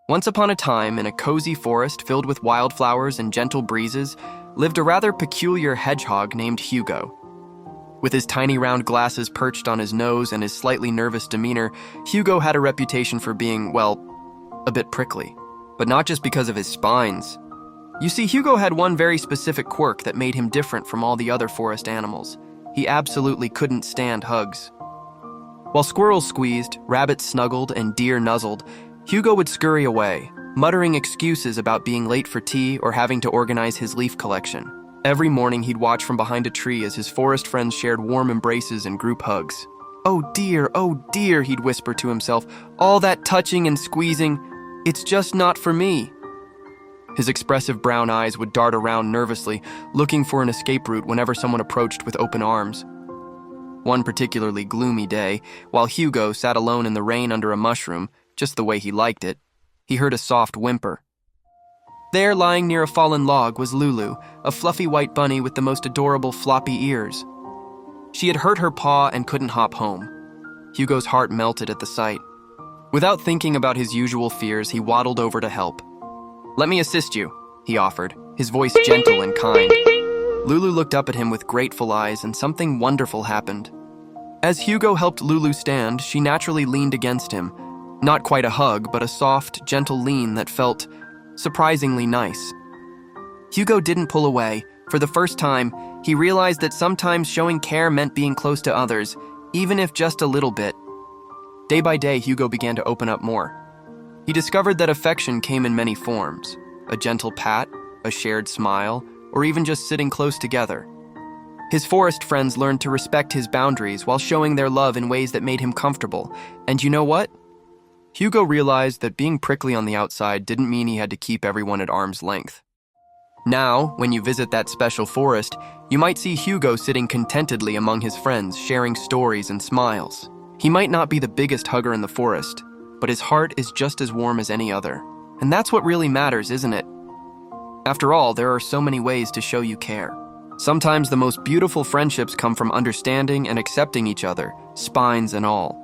Once upon a time, in a cozy forest filled with wildflowers and gentle breezes, lived a rather peculiar hedgehog named Hugo. With his tiny round glasses perched on his nose and his slightly nervous demeanor, Hugo had a reputation for being, well, a bit prickly. But not just because of his spines. You see, Hugo had one very specific quirk that made him different from all the other forest animals. He absolutely couldn't stand hugs. While squirrels squeezed, rabbits snuggled, and deer nuzzled, Hugo would scurry away, muttering excuses about being late for tea or having to organize his leaf collection. Every morning he'd watch from behind a tree as his forest friends shared warm embraces and group hugs. Oh dear, he'd whisper to himself, all that touching and squeezing, it's just not for me. His expressive brown eyes would dart around nervously, looking for an escape route whenever someone approached with open arms. One particularly gloomy day, while Hugo sat alone in the rain under a mushroom, just the way he liked it, he heard a soft whimper. There, lying near a fallen log, was Lulu, a fluffy white bunny with the most adorable floppy ears. She had hurt her paw and couldn't hop home. Hugo's heart melted at the sight. Without thinking about his usual fears, he waddled over to help. "Let me assist you," he offered, his voice gentle and kind. Lulu looked up at him with grateful eyes, and something wonderful happened. As Hugo helped Lulu stand, she naturally leaned against him. Not quite a hug, but a soft, gentle lean that felt surprisingly nice. Hugo didn't pull away. For the first time, he realized that sometimes showing care meant being close to others, even if just a little bit. Day by day, Hugo began to open up more. He discovered that affection came in many forms: a gentle pat, a shared smile, or even just sitting close together. His forest friends learned to respect his boundaries while showing their love in ways that made him comfortable. And you know what? Hugo realized that being prickly on the outside didn't mean he had to keep everyone at arm's length. Now, when you visit that special forest, you might see Hugo sitting contentedly among his friends, sharing stories and smiles. He might not be the biggest hugger in the forest, but his heart is just as warm as any other. And that's what really matters, isn't it? After all, there are so many ways to show you care. Sometimes the most beautiful friendships come from understanding and accepting each other, spines and all.